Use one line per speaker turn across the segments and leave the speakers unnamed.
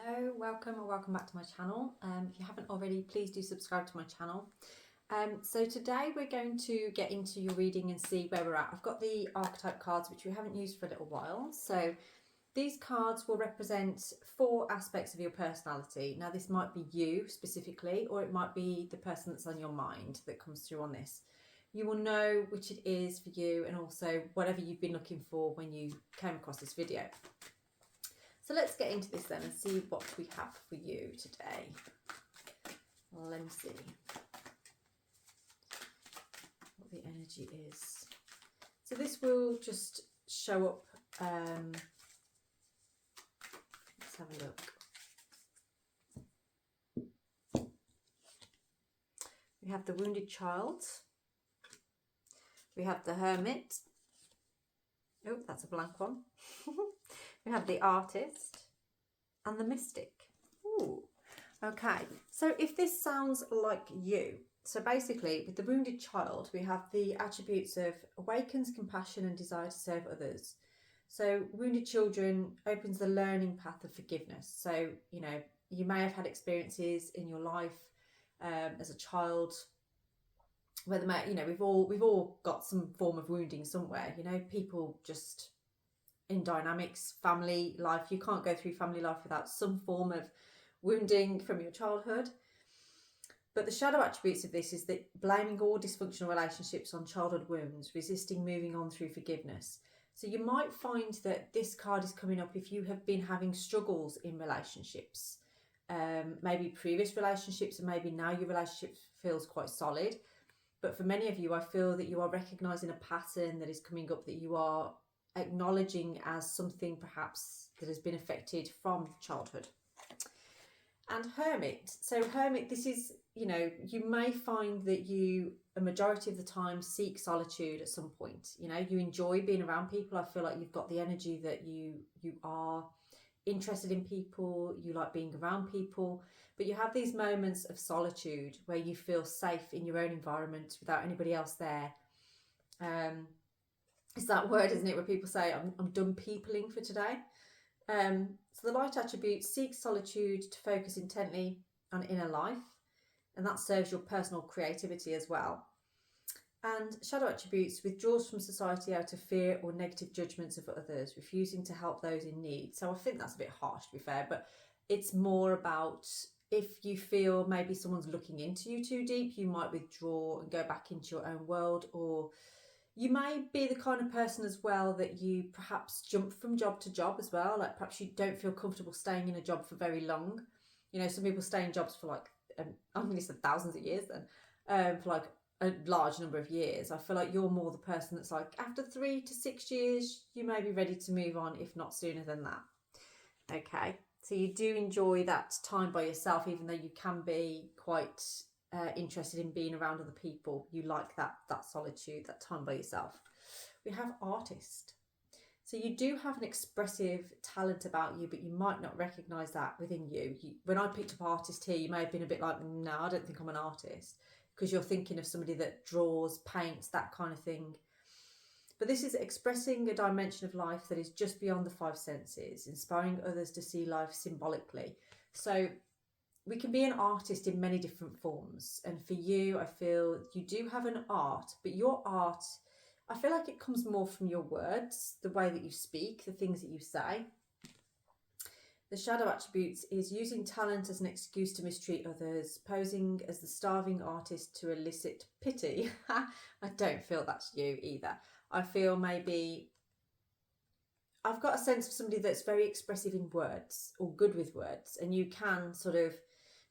Hello, welcome or welcome back to my channel. If you haven't already, please do subscribe to my channel. So today we're going to get into your reading and see where we're at. I've got the archetype cards which we haven't used for a little while. So these cards will represent 4 aspects of your personality. Now this might be you specifically, or it might be the person that's on your mind that comes through on this. You will know which it is for you and also whatever you've been looking for when you came across this video. So let's get into this then and see what we have for you today. Let me see what the energy is. So this will just show up. Let's have a look. We have the wounded child. We have the hermit. Oh, that's a blank one. We have the artist and the mystic. Ooh, okay. So if this sounds like you, so basically with the wounded child, we have the attributes of awakens compassion and desire to serve others. So wounded children opens the learning path of forgiveness. So, you know, you may have had experiences in your life as a child where we've all got some form of wounding somewhere. You know, people just in dynamics, family life, you can't go through family life without some form of wounding from your childhood. But the shadow attributes of this is that blaming all dysfunctional relationships on childhood wounds, resisting moving on through forgiveness. So you might find that this card is coming up if you have been having struggles in relationships, maybe previous relationships, and maybe now your relationship feels quite solid. But for many of you, I feel that you are recognising a pattern that is coming up that you are acknowledging as something perhaps that has been affected from childhood. And hermit. So hermit, this is, you know, you may find that you a majority of the time seek solitude at some point. You know, you enjoy being around people. I feel like you've got the energy that you are interested in people, you like being around people, but you have these moments of solitude where you feel safe in your own environment without anybody else there. It's that word, isn't it, where people say, I'm done peopling for today. So the light attribute seeks solitude to focus intently on inner life, and that serves your personal creativity as well. And shadow attributes withdraws from society out of fear or negative judgments of others, refusing to help those in need. So I think that's a bit harsh, to be fair, but it's more about if you feel maybe someone's looking into you too deep, you might withdraw and go back into your own world. Or you may be the kind of person as well that you perhaps jump from job to job as well. Like perhaps you don't feel comfortable staying in a job for very long. You know, some people stay in jobs for like, I'm going to say thousands of years then, for like a large number of years. I feel like you're more the person that's like, after 3 to 6 years, you may be ready to move on, if not sooner than that. Okay, so you do enjoy that time by yourself, even though you can be quite interested in being around other people. You like that solitude, that time by yourself. We have artist. So you do have an expressive talent about you, but you might not recognise that within you. When I picked up artist here, you may have been a bit like, no, I don't think I'm an artist, because you're thinking of somebody that draws, paints, that kind of thing. But this is expressing a dimension of life that is just beyond the 5 senses, inspiring others to see life symbolically. So we can be an artist in many different forms. And for you, I feel you do have an art, but your art, I feel like it comes more from your words, the way that you speak, the things that you say. The shadow attributes is using talent as an excuse to mistreat others, posing as the starving artist to elicit pity. I don't feel that's you either. I feel maybe I've got a sense of somebody that's very expressive in words or good with words, and you can sort of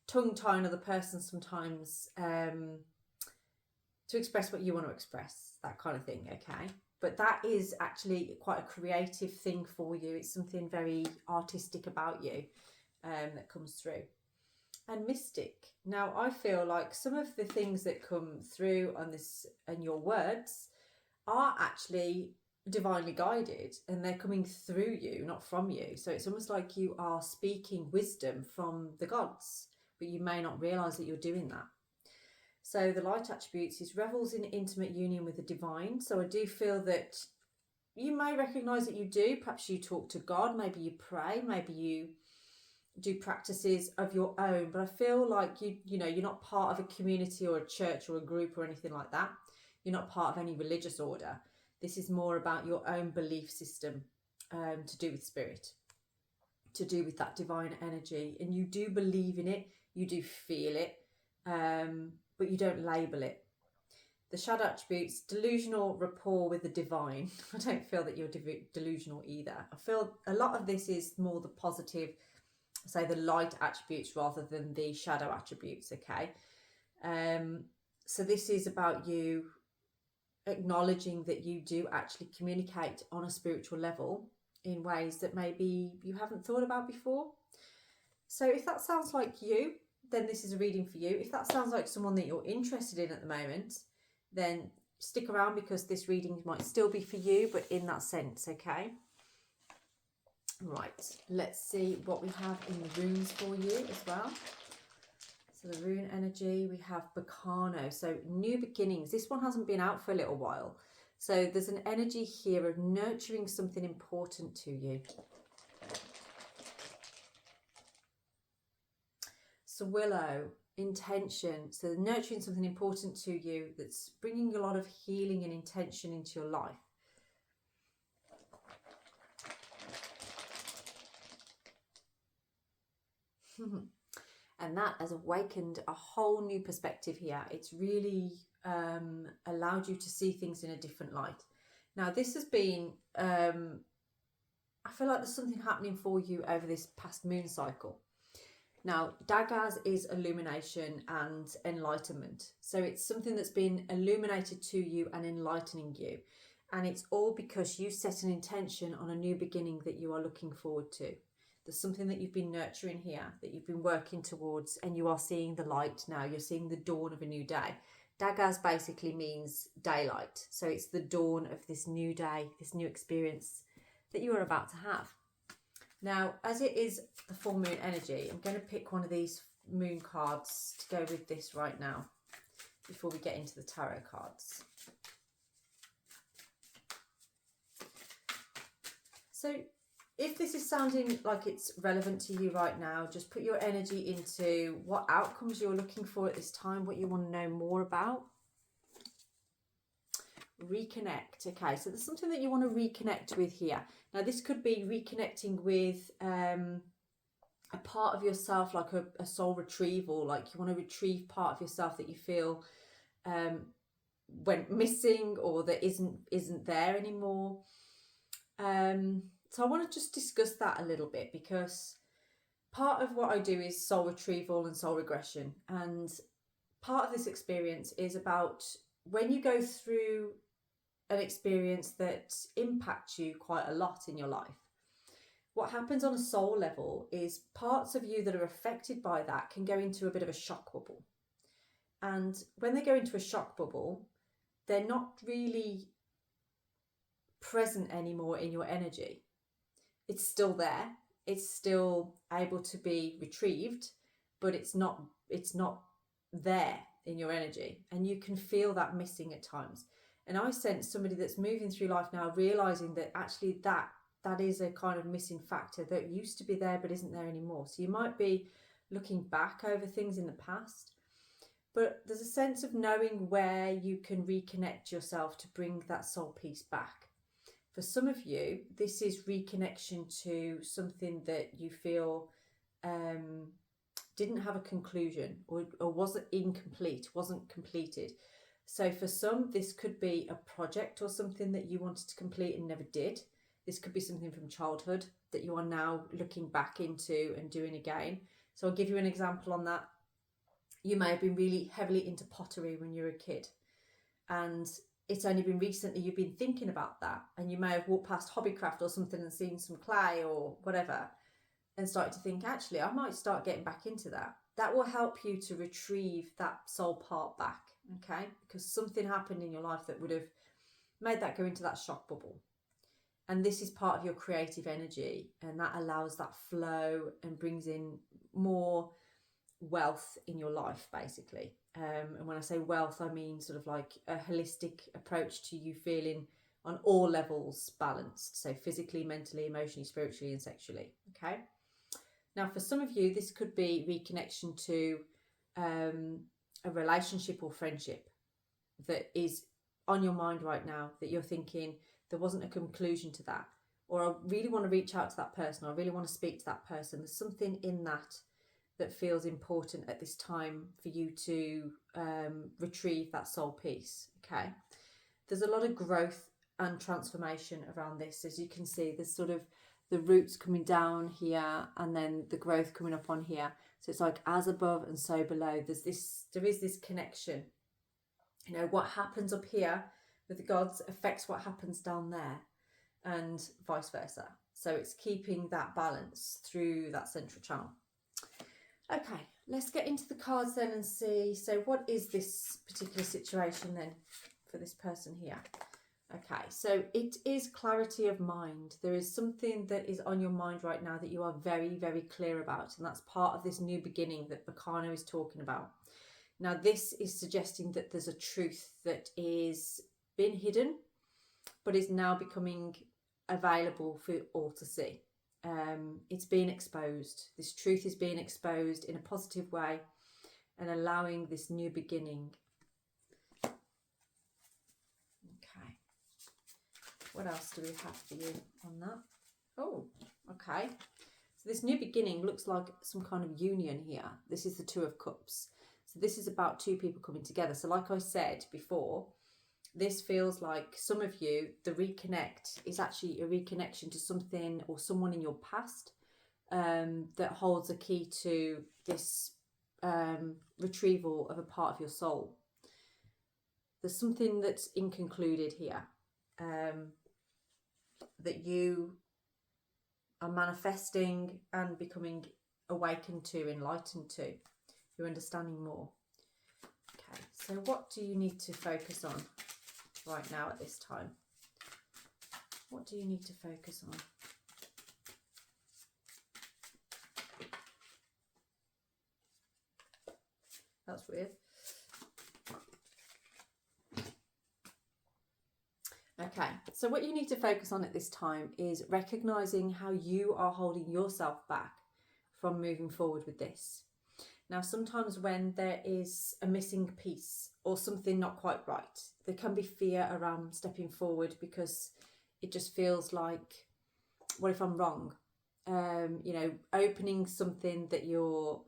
tongue-tie another person sometimes to express what you want to express, that kind of thing, okay? But that is actually quite a creative thing for you. It's something very artistic about you that comes through. And mystic. Now, I feel like some of the things that come through on this and your words are actually divinely guided, and they're coming through you, not from you. So it's almost like you are speaking wisdom from the gods, but you may not realise that you're doing that. So the light attributes is revels in intimate union with the divine. So I do feel that you may recognise that you do. Perhaps you talk to God, maybe you pray, maybe you do practices of your own, but I feel like you know, you're not part of a community or a church or a group or anything like that. You're not part of any religious order. This is more about your own belief system, to do with spirit, to do with that divine energy. And you do believe in it, you do feel it, but you don't label it. The shadow attributes: delusional rapport with the divine. I don't feel that you're delusional either. I feel a lot of this is more the positive, say the light attributes rather than the shadow attributes, okay? So this is about you acknowledging that you do actually communicate on a spiritual level in ways that maybe you haven't thought about before. So if that sounds like you, then this is a reading for you. If that sounds like someone that you're interested in at the moment, then stick around, because this reading might still be for you, but in that sense, okay? Right, let's see what we have in the runes for you as well. So the rune energy, we have Bacano, so new beginnings. This one hasn't been out for a little while. So there's an energy here of nurturing something important to you. So Willow, intention. So nurturing something important to you that's bringing a lot of healing and intention into your life. And that has awakened a whole new perspective here. It's really allowed you to see things in a different light. Now, this has been, I feel like there's something happening for you over this past moon cycle. Now, Daggaz is illumination and enlightenment. So it's something that's been illuminated to you and enlightening you. And it's all because you set an intention on a new beginning that you are looking forward to. There's something that you've been nurturing here, that you've been working towards, and you are seeing the light now. You're seeing the dawn of a new day. Daggaz basically means daylight. So it's the dawn of this new day, this new experience that you are about to have. Now, as it is the full moon energy, I'm going to pick one of these moon cards to go with this right now before we get into the tarot cards. So if this is sounding like it's relevant to you right now, just put your energy into what outcomes you're looking for at this time, what you want to know more about. Reconnect. Okay, so there's something that you want to reconnect with here. Now, this could be reconnecting with a part of yourself, like a soul retrieval, like you want to retrieve part of yourself that you feel went missing or that isn't there anymore. So I want to just discuss that a little bit, because part of what I do is soul retrieval and soul regression. And part of this experience is about when you go through an experience that impacts you quite a lot in your life. What happens on a soul level is parts of you that are affected by that can go into a bit of a shock bubble. And when they go into a shock bubble, they're not really present anymore in your energy. It's still there, it's still able to be retrieved, but it's not there in your energy, and you can feel that missing at times. And I sense somebody that's moving through life now realizing that actually that is a kind of missing factor that used to be there but isn't there anymore. So you might be looking back over things in the past, but there's a sense of knowing where you can reconnect yourself to bring that soul piece back. For some of you, this is reconnection to something that you feel didn't have a conclusion or wasn't incomplete, wasn't completed. So for some, this could be a project or something that you wanted to complete and never did. This could be something from childhood that you are now looking back into and doing again. So I'll give you an example on that. You may have been really heavily into pottery when you were a kid, and it's only been recently you've been thinking about that, and you may have walked past Hobbycraft or something and seen some clay or whatever and started to think, actually, I might start getting back into that. That will help you to retrieve that soul part back, okay? Because something happened in your life that would have made that go into that shock bubble. And this is part of your creative energy, and that allows that flow and brings in more wealth in your life, basically. And when I say wealth, I mean sort of like a holistic approach to you feeling on all levels balanced. So physically, mentally, emotionally, spiritually, and sexually. Okay. Now, for some of you, this could be reconnection to a relationship or friendship that is on your mind right now, that you're thinking there wasn't a conclusion to that, or I really want to reach out to that person, or I really want to speak to that person. There's something in that feels important at this time for you to retrieve that soul peace. Okay, there's a lot of growth and transformation around this. As you can see, there's sort of the roots coming down here and then the growth coming up on here. So it's like as above and so below. There is this connection. You know, what happens up here with the gods affects what happens down there, and vice versa. So it's keeping that balance through that central channel. Okay, let's get into the cards then and see. So what is this particular situation then for this person here? Okay, so it is clarity of mind. There is something that is on your mind right now that you are very, very clear about. And that's part of this new beginning that Bacano is talking about. Now, this is suggesting that there's a truth that is been hidden, but is now becoming available for all to see. It's being exposed. This truth is being exposed in a positive way and allowing this new beginning. Okay. What else do we have for you on that? Oh, okay. So this new beginning looks like some kind of union here. This is the Two of Cups. So this is about two people coming together. So like I said before, this feels like some of you, the reconnect is actually a reconnection to something or someone in your past that holds a key to this retrieval of a part of your soul. There's something that's inconcluded here that you are manifesting and becoming awakened to, enlightened to. You're understanding more. Okay, so what do you need to focus on right now at this time? What do you need to focus on? That's weird. Okay, so what you need to focus on at this time is recognizing how you are holding yourself back from moving forward with this. Now, sometimes when there is a missing piece or something not quite right, there can be fear around stepping forward because it just feels like, what if I'm wrong? You know, opening something that you're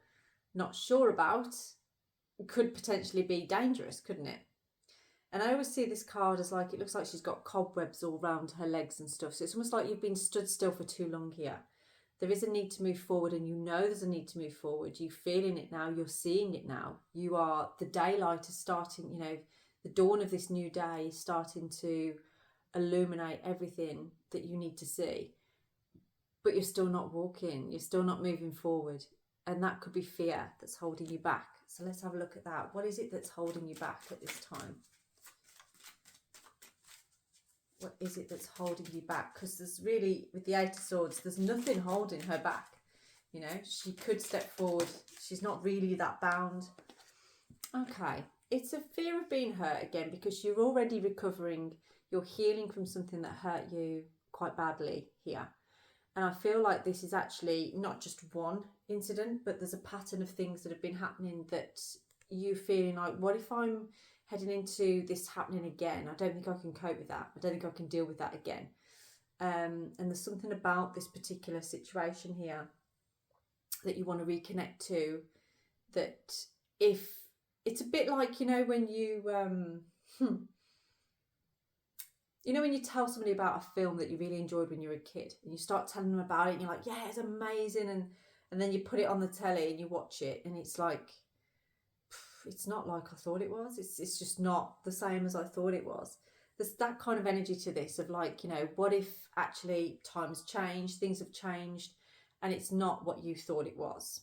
not sure about could potentially be dangerous, couldn't it? And I always see this card as like, it looks like she's got cobwebs all around her legs and stuff. So it's almost like you've been stood still for too long here. There is a need to move forward, and you know there's a need to move forward. You're feeling it now. You're seeing it now. You are, the daylight is starting, you know, the dawn of this new day is starting to illuminate everything that you need to see. But you're still not walking. You're still not moving forward. And that could be fear that's holding you back. So let's have a look at that. What is it that's holding you back at this time? What is it that's holding you back? Because there's really, with the Eight of Swords, there's nothing holding her back. You know, she could step forward. She's not really that bound. Okay. It's a fear of being hurt again, because you're already recovering. You're healing from something that hurt you quite badly here. And I feel like this is actually not just one incident, but there's a pattern of things that have been happening that you feeling like, what if I'm heading into this happening again? I don't think I can cope with that. I don't think I can deal with that again. And there's something about this particular situation here that you want to reconnect to, that if it's a bit like, you know, when you, you know, when you tell somebody about a film that you really enjoyed when you were a kid, and you start telling them about it and you're like, yeah, it's amazing. And then you put it on the telly and you watch it and it's like, it's not like I thought it was. It's just not the same as I thought it was. There's that kind of energy to this of like, you know, what if actually times changed, things have changed, and it's not what you thought it was.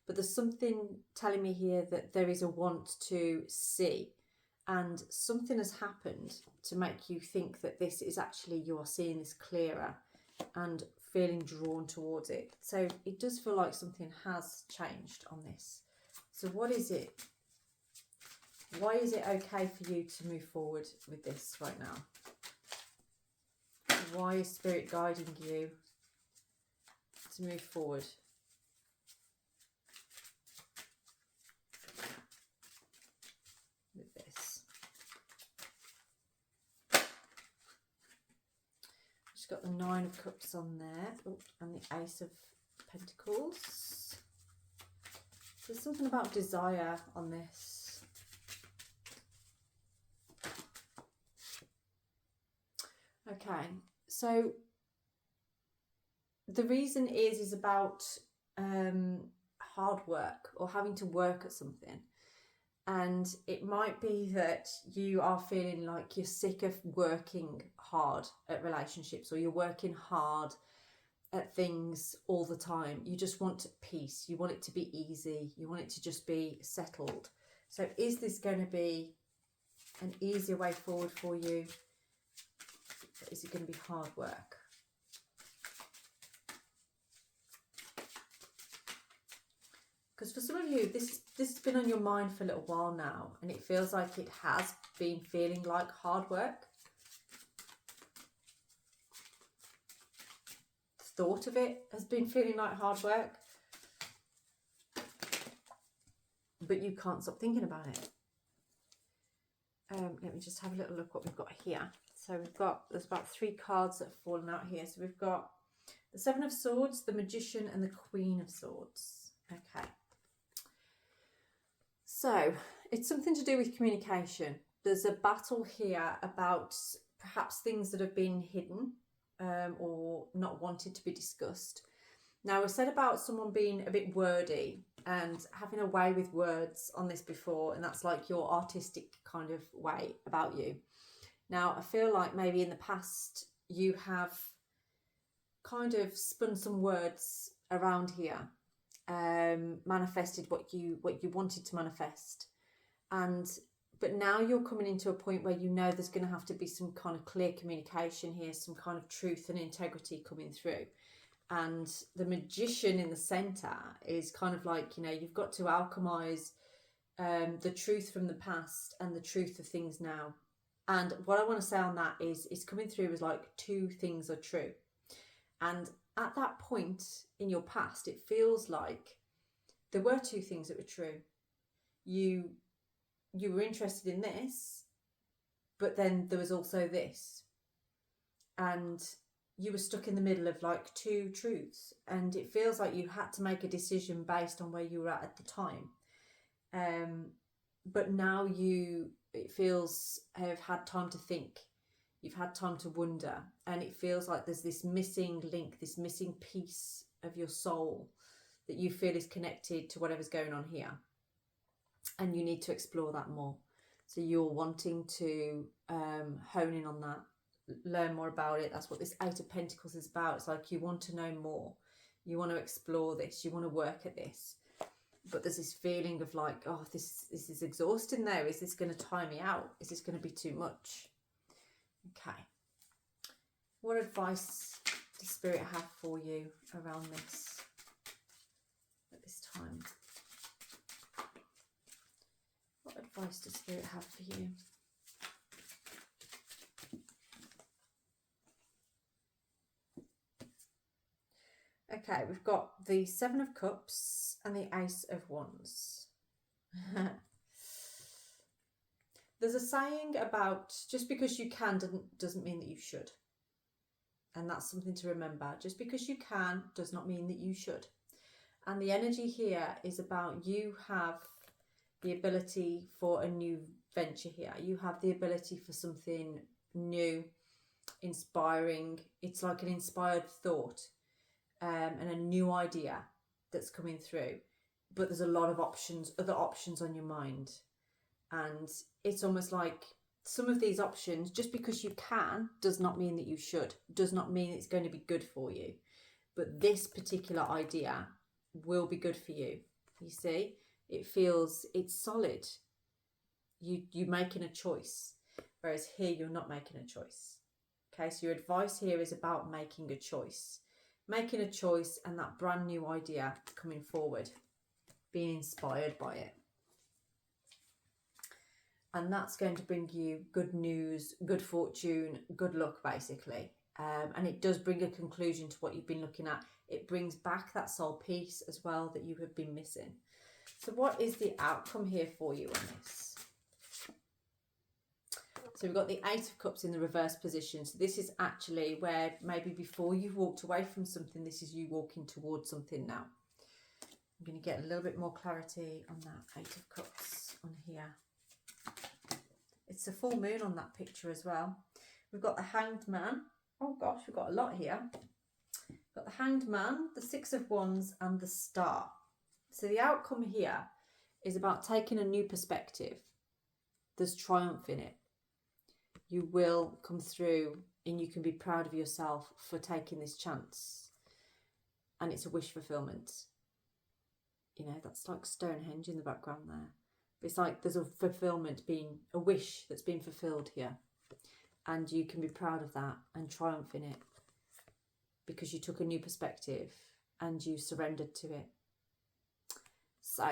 But there's something telling me here that there is a want to see, and something has happened to make you think that this is actually, you are seeing this clearer and feeling drawn towards it. So it does feel like something has changed on this. So what is it? Why is it okay for you to move forward with this right now? Why is Spirit guiding you to move forward? Just got the Nine of Cups on there. Oh, and the Ace of Pentacles. There's something about desire on this. Okay, so the reason is about hard work or having to work at something. And it might be that you are feeling like you're sick of working hard at relationships, or you're working hard at things all the time. You just want peace. You want it to be easy. You want it to just be settled. So is this going to be an easier way forward for you? Or is it going to be hard work? Because for some of you, this has been on your mind for a little while now, and it feels like it has been feeling like hard work. The thought of it has been feeling like hard work, but you can't stop thinking about it. Let me just have a little look what we've got here. So there's about 3 cards that have fallen out here. So we've got the Seven of Swords, the Magician, and the Queen of Swords. Okay. So it's something to do with communication. There's a battle here about perhaps things that have been hidden or not wanted to be discussed. Now, I said about someone being a bit wordy and having a way with words on this before, and that's like your artistic kind of way about you. Now, I feel like maybe in the past you have kind of spun some words around here, manifested what you wanted to manifest, but now you're coming into a point where you know there's going to have to be some kind of clear communication here, some kind of truth and integrity coming through. And the Magician in the center is kind of like, you know, you've got to alchemize the truth from the past and the truth of things now. And what I want to say on that is it's coming through as like 2 things are true. And at that point in your past, it feels like there were 2 things that were true. You were interested in this, but then there was also this. And you were stuck in the middle of like 2 truths. And it feels like you had to make a decision based on where you were at the time. But now it feels have had time to think. You've had time to wonder, and it feels like there's this missing link, this missing piece of your soul that you feel is connected to whatever's going on here. And you need to explore that more. So you're wanting to hone in on that, learn more about it. That's what this 8 of Pentacles is about. It's like you want to know more. You want to explore this. You want to work at this. But there's this feeling of like, oh, this is exhausting though. Is this going to tire me out? Is this going to be too much? Okay. What advice does Spirit have for you around this at this time? What advice does Spirit have for you? Okay, we've got the Seven of Cups and the Ace of Wands. There's a saying about just because you can doesn't mean that you should. And that's something to remember. Just because you can does not mean that you should. And the energy here is about you have the ability for a new venture here. You have the ability for something new, inspiring. It's like an inspired thought and a new idea that's coming through. But there's a lot of options, other options on your mind. And it's almost like some of these options, just because you can, does not mean that you should, does not mean it's going to be good for you. But this particular idea will be good for you. You see, it feels, it's solid. You're making a choice, whereas here you're not making a choice. Okay, so your advice here is about making a choice. Making a choice and that brand new idea coming forward, being inspired by it. And that's going to bring you good news, good fortune, good luck, basically. And it does bring a conclusion to what you've been looking at. It brings back that soul peace as well that you have been missing. So what is the outcome here for you on this? So we've got the Eight of Cups in the reverse position. So this is actually where maybe before you've walked away from something, this is you walking towards something now. I'm going to get a little bit more clarity on that Eight of Cups on here. It's a full moon on that picture as well. We've got the Hanged Man. Oh gosh, we've got a lot here. We've got the Hanged Man, the Six of Wands and the Star. So the outcome here is about taking a new perspective. There's triumph in it. You will come through and you can be proud of yourself for taking this chance. And it's a wish fulfillment. You know, that's like Stonehenge in the background there. But it's like there's a fulfillment being, a wish that's been fulfilled here. And you can be proud of that and triumph in it. Because you took a new perspective and you surrendered to it. So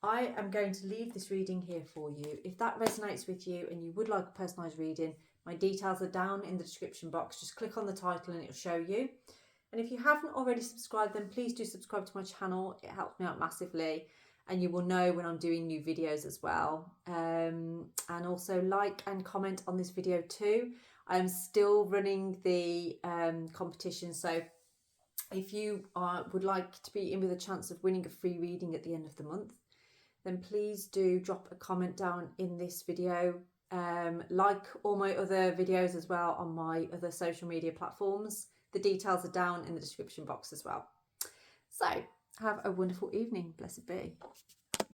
I am going to leave this reading here for you. If that resonates with you and you would like a personalised reading, my details are down in the description box. Just click on the title and it'll show you. And if you haven't already subscribed, then please do subscribe to my channel. It helps me out massively. And you will know when I'm doing new videos as well. And also like and comment on this video too. I am still running the competition. So if you would like to be in with a chance of winning a free reading at the end of the month, then please do drop a comment down in this video. Like all my other videos as well on my other social media platforms. The details are down in the description box as well. So have a wonderful evening. Blessed be.